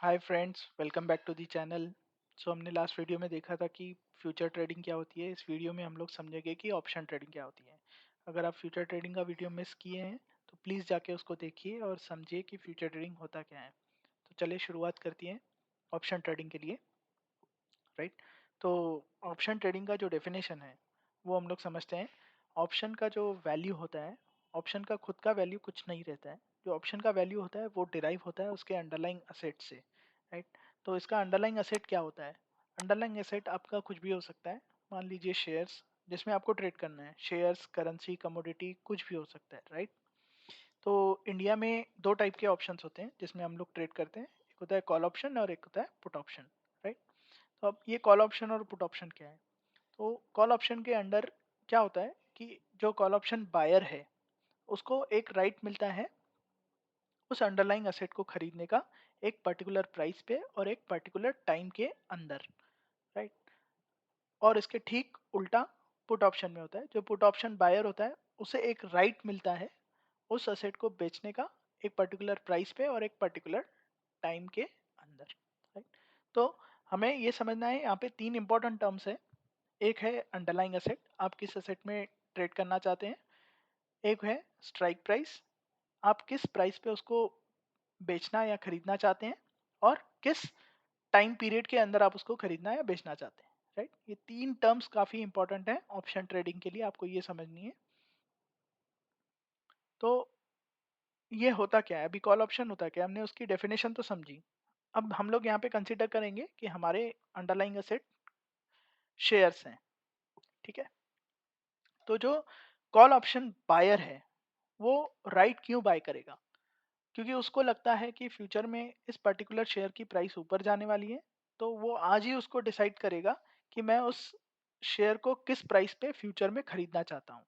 Hi friends, welcome back to the channel. हमने last video में देखा था कि फ्यूचर ट्रेडिंग क्या होती है। इस वीडियो में हम लोग समझेंगे कि ऑप्शन ट्रेडिंग क्या होती है। अगर आप फ्यूचर ट्रेडिंग का वीडियो मिस किए हैं तो प्लीज़ जाके उसको देखिए और समझिए कि फ्यूचर ट्रेडिंग होता क्या है। तो चलिए शुरुआत करती हैं ऑप्शन ट्रेडिंग के लिए। राइट। तो ऑप्शन ट्रेडिंग का जो डेफिनेशन है वो हम लोग समझते हैं। ऑप्शन का जो वैल्यू होता है, ऑप्शन का खुद का वैल्यू कुछ नहीं रहता है। जो ऑप्शन का वैल्यू होता है वो डिराइव होता है उसके अंडरलाइंग असेट से। राइट। तो इसका अंडरलाइंग असेट क्या होता है? अंडरलाइंग असेट आपका कुछ भी हो सकता है। मान लीजिए शेयर्स, जिसमें आपको ट्रेड करना है। शेयर्स, करेंसी, कमोडिटी, कुछ भी हो सकता है। राइट। तो इंडिया में दो टाइप के ऑप्शंस होते हैं जिसमें हम लोग ट्रेड करते हैं। एक होता है कॉल ऑप्शन और एक होता है पुट ऑप्शन। राइट। तो अब ये कॉल ऑप्शन और पुट ऑप्शन क्या है? तो कॉल ऑप्शन के अंडर क्या होता है कि जो कॉल ऑप्शन बायर है उसको एक राइट मिलता है उस अंडरलाइंग असेट को खरीदने का, एक पर्टिकुलर प्राइस पे और एक पर्टिकुलर टाइम के अंदर। राइट। और इसके ठीक उल्टा पुट ऑप्शन में होता है। जो पुट ऑप्शन बायर होता है उसे एक राइट मिलता है उस असेट को बेचने का, एक पर्टिकुलर प्राइस पे और एक पर्टिकुलर टाइम के अंदर। राइट। तो हमें ये समझना है, यहाँ पे तीन इंपॉर्टेंट टर्म्स है। एक है अंडरलाइंग असेट, आप किस असेट में ट्रेड करना चाहते हैं। एक है स्ट्राइक प्राइस, आप किस प्राइस पे उसको बेचना या खरीदना चाहते हैं। और किस टाइम पीरियड के अंदर आप उसको खरीदना या बेचना चाहते हैं। राइट। ये तीन टर्म्स काफी इंपॉर्टेंट है ऑप्शन ट्रेडिंग के लिए, आपको ये समझनी है। तो ये होता क्या है, अभी कॉल ऑप्शन होता क्या है, हमने उसकी डेफिनेशन तो समझी। अब हम लोग यहाँ पे कंसीडर करेंगे कि हमारे अंडरलाइंग असेट शेयर्स हैं। ठीक है। तो जो कॉल ऑप्शन बायर है वो राइट क्यों बाय करेगा? क्योंकि उसको लगता है कि फ्यूचर में इस पर्टिकुलर शेयर की प्राइस ऊपर जाने वाली है। तो वो आज ही उसको डिसाइड करेगा कि मैं उस शेयर को किस प्राइस पे फ्यूचर में खरीदना चाहता हूँ।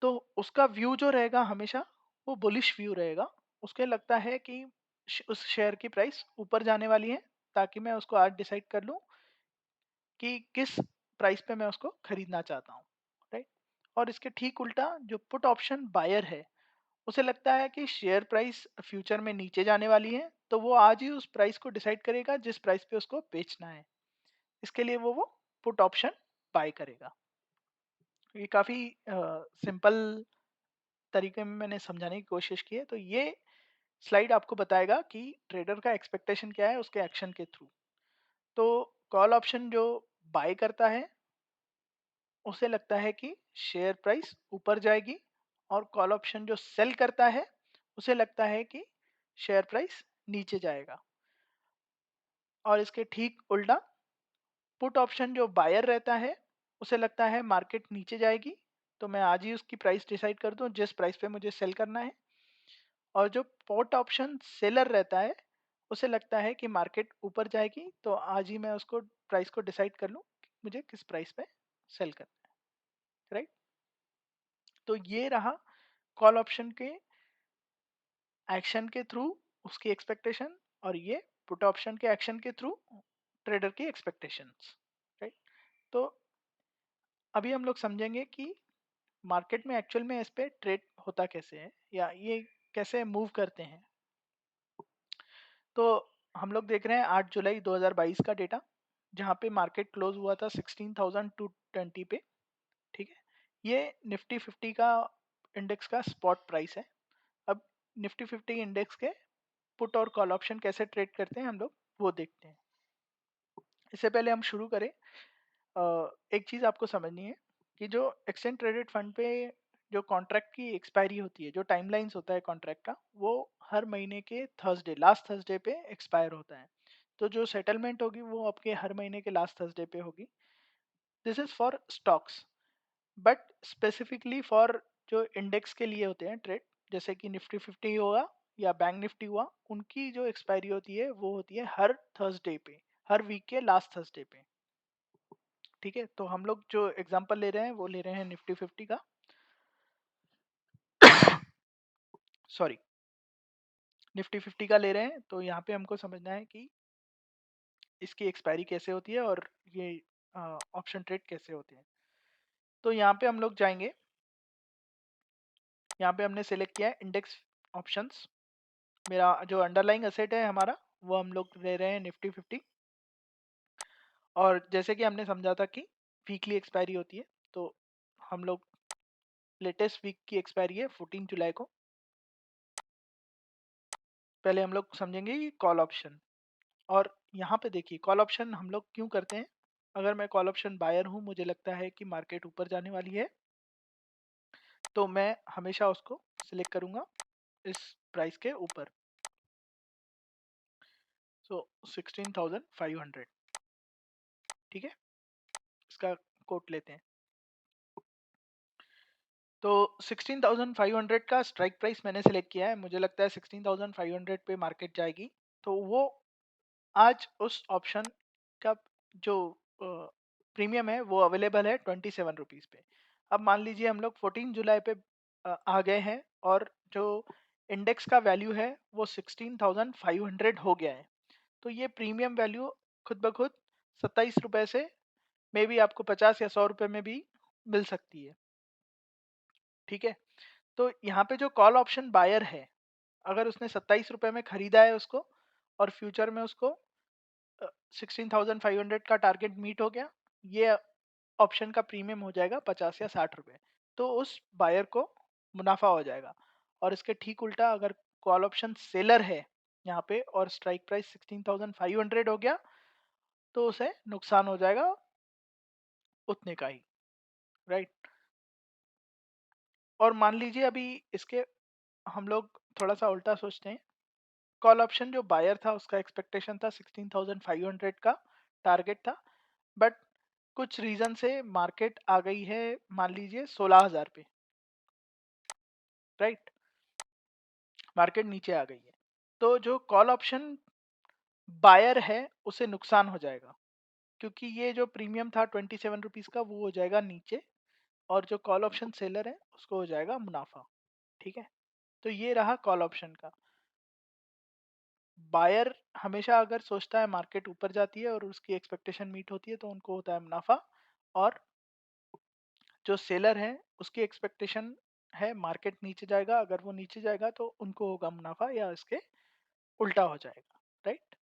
तो उसका व्यू जो रहेगा हमेशा वो बुलिश व्यू रहेगा। उसके लगता है कि उस शेयर की प्राइस ऊपर जाने वाली है, ताकि मैं उसको आज डिसाइड कर लूँ कि किस प्राइस पे मैं उसको खरीदना चाहता हूँ। राइट। और इसके ठीक उल्टा जो पुट ऑप्शन बायर है उसे लगता है कि शेयर प्राइस फ्यूचर में नीचे जाने वाली है, तो वो आज ही उस प्राइस को डिसाइड करेगा जिस प्राइस पे उसको बेचना है। इसके लिए वो पुट ऑप्शन बाय करेगा। ये काफी सिंपल तरीके में मैंने समझाने की कोशिश की है। तो ये स्लाइड आपको बताएगा कि ट्रेडर का एक्सपेक्टेशन क्या है उसके एक्शन के थ्रू। तो कॉल ऑप्शन जो बाय करता है उसे लगता है कि शेयर प्राइस ऊपर जाएगी, और कॉल ऑप्शन जो सेल करता है उसे लगता है कि शेयर प्राइस नीचे जाएगा। और इसके ठीक उल्टा पुट ऑप्शन जो बायर रहता है उसे लगता है मार्केट नीचे जाएगी, तो मैं आज ही उसकी प्राइस डिसाइड कर दूं जिस प्राइस पे मुझे सेल करना है। और जो पुट ऑप्शन सेलर रहता है उसे लगता है कि मार्केट ऊपर जाएगी, तो आज ही मैं उसको प्राइस को डिसाइड कर लूं कि मुझे किस प्राइस पे सेल करना है। राइट। तो ये रहा कॉल ऑप्शन के एक्शन के थ्रू उसकी एक्सपेक्टेशन, और ये पुट ऑप्शन के एक्शन के थ्रू ट्रेडर की एक्सपेक्टेशंस। राइट। तो अभी हम लोग समझेंगे कि मार्केट में एक्चुअल में इस पे ट्रेड होता कैसे है या ये कैसे मूव करते हैं। तो हम लोग देख रहे हैं 8 जुलाई 2022 का डेटा, जहाँ पे मार्केट क्लोज हुआ था 16,220 पे। ठीक है। ये निफ्टी 50 का इंडेक्स का स्पॉट प्राइस है। अब निफ्टी 50 इंडेक्स के पुट और कॉल ऑप्शन कैसे ट्रेड करते हैं हम लोग वो देखते हैं। इससे पहले हम शुरू करें, एक चीज़ आपको समझनी है कि जो एक्सचेंज ट्रेडेड फंड पे जो कॉन्ट्रैक्ट की एक्सपायरी होती है, जो टाइमलाइंस होता है कॉन्ट्रैक्ट का, वो हर महीने के थर्सडे, लास्ट थर्सडे पे एक्सपायर होता है। तो जो सेटलमेंट होगी वो आपके हर महीने के लास्ट थर्सडे पे होगी। This is for stocks. But specifically for जो इंडेक्स के लिए होते हैं ट्रेड, जैसे कि निफ्टी 50 होगा या बैंक निफ्टी हुआ, उनकी जो एक्सपायरी होती है वो होती है हर थर्सडे पे, हर वीक के लास्ट थर्सडे पे। ठीक है। तो हम लोग जो एग्जांपल ले रहे हैं वो ले रहे हैं निफ्टी 50 का। सॉरी, निफ्टी 50 का ले रहे हैं। तो यहाँ पे हमको समझना है कि इसकी एक्सपायरी कैसे होती है और ये ऑप्शन ट्रेड कैसे होते हैं। तो यहाँ पे हम लोग जाएंगे, यहाँ पे हमने सेलेक्ट किया है इंडेक्स ऑप्शंस। मेरा जो अंडरलाइंग असेट है हमारा वो हम लोग ले रहे हैं निफ्टी 50। और जैसे कि हमने समझा था कि वीकली एक्सपायरी होती है, तो हम लोग लेटेस्ट वीक की एक्सपायरी है 14 जुलाई को। पहले हम लोग समझेंगे कि कॉल ऑप्शन। और यहाँ पे देखिए कॉल ऑप्शन हम लोग क्यों करते हैं। अगर मैं कॉल ऑप्शन बायर हूँ, मुझे लगता है कि मार्केट ऊपर जाने वाली है, तो मैं हमेशा उसको सिलेक्ट करूंगा इस प्राइस के ऊपर। सो 16,500, ठीक है, इसका कोट लेते हैं। तो 16,500 का स्ट्राइक प्राइस मैंने सेलेक्ट किया है, मुझे लगता है 16,500 पे मार्केट जाएगी। तो वो आज उस ऑप्शन का जो प्रीमियम है वो अवेलेबल है 27 रुपीज़ पे। अब मान लीजिए हम लोग 14 जुलाई पे आ गए हैं और जो इंडेक्स का वैल्यू है वो 16,500 हो गया है। तो ये प्रीमियम वैल्यू खुद ब खुद 27 रुपए से मे बी आपको 50 या 100 रुपए में भी मिल सकती है, ठीक है। तो यहाँ पे जो कॉल ऑप्शन बायर है, अगर उसने 27 रुपए में खरीदा है उसको, और फ्यूचर में उसको 16,500 का टारगेट मीट हो गया, ये ऑप्शन का प्रीमियम हो जाएगा 50 या 60 रुपए। तो उस बायर को मुनाफा हो जाएगा। और इसके ठीक उल्टा अगर कॉल ऑप्शन सेलर है यहाँ पे और स्ट्राइक प्राइस 16,500 हो गया, तो उसे नुकसान हो जाएगा उतने का ही, राइट। और मान लीजिए अभी इसके हम लोग थोड़ा सा उल्टा सोचते हैं। कॉल ऑप्शन जो बायर था उसका एक्सपेक्टेशन था 16,500 का टारगेट था, बट कुछ रीजन से मार्केट आ गई है मान लीजिए 16,000 पे, राइट, मार्केट नीचे आ गई है। तो जो कॉल ऑप्शन बायर है उसे नुकसान हो जाएगा, क्योंकि ये जो प्रीमियम था 27 रुपीज का वो हो जाएगा नीचे, और जो कॉल ऑप्शन सेलर है उसको हो जाएगा मुनाफा, ठीक है। तो ये रहा कॉल ऑप्शन का। बायर हमेशा अगर सोचता है मार्केट ऊपर जाती है और उसकी एक्सपेक्टेशन मीट होती है तो उनको होता है मुनाफा। और जो सेलर है उसकी एक्सपेक्टेशन है मार्केट नीचे जाएगा, अगर वो नीचे जाएगा तो उनको होगा मुनाफा, या इसके उल्टा हो जाएगा, राइट।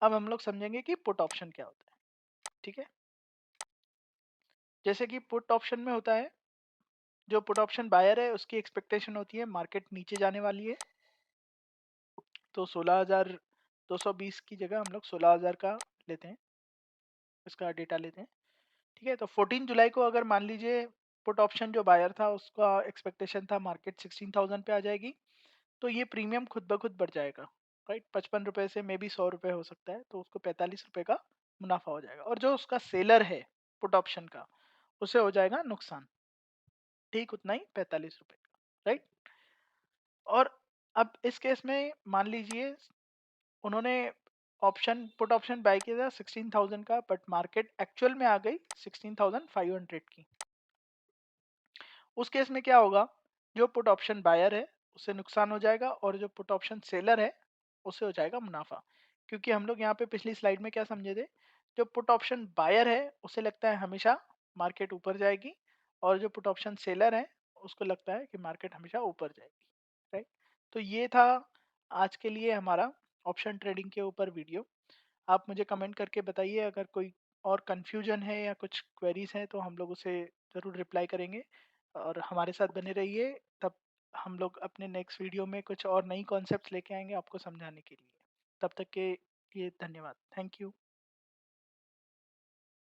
अब हम लोग समझेंगे कि पुट ऑप्शन क्या होता है, ठीक है। जैसे कि पुट ऑप्शन में होता है, जो पुट ऑप्शन बायर है उसकी एक्सपेक्टेशन होती है मार्केट नीचे जाने वाली है, तो 16,220 की जगह हम लोग 16,000 का लेते हैं, इसका डेटा लेते हैं, ठीक है। तो 14 जुलाई को अगर मान लीजिए पुट ऑप्शन जो बायर था उसका एक्सपेक्टेशन था मार्केट 16,000 पे आ जाएगी, तो ये प्रीमियम खुद ब खुद बढ़ जाएगा, राइट। 55 रुपए से मे बी 100 रुपए हो सकता है, तो उसको 45 रुपए का मुनाफा हो जाएगा। और जो उसका सेलर है पुट ऑप्शन का, उसे हो जाएगा नुकसान, ठीक उतना ही 45 रुपए का, राइट। और अब इस केस में मान लीजिए उन्होंने ऑप्शन पुट ऑप्शन बाय किया था 16,000 का, बट मार्केट एक्चुअल में आ गई 16,500 की। उस केस में क्या होगा, जो पुट ऑप्शन बायर है उसे नुकसान हो जाएगा, और जो पुट ऑप्शन सेलर है उसे हो जाएगा मुनाफा। क्योंकि हम लोग यहाँ पे पिछली स्लाइड में क्या समझे थे, जो पुट ऑप्शन बायर है उसे लगता है हमेशा मार्केट ऊपर जाएगी, और जो पुट ऑप्शन सेलर है उसको लगता है कि मार्केट हमेशा ऊपर जाएगी, राइट। तो ये था आज के लिए हमारा ऑप्शन ट्रेडिंग के ऊपर वीडियो। आप मुझे कमेंट करके बताइए अगर कोई और कन्फ्यूजन है या कुछ क्वेरीज हैं, तो हम लोग उसे ज़रूर रिप्लाई करेंगे। और हमारे साथ बने रहिए, तब हम लोग अपने नेक्स्ट वीडियो में कुछ और नई कॉन्सेप्ट्स लेके आएंगे आपको समझाने के लिए। तब तक के लिए धन्यवाद, थैंक यू।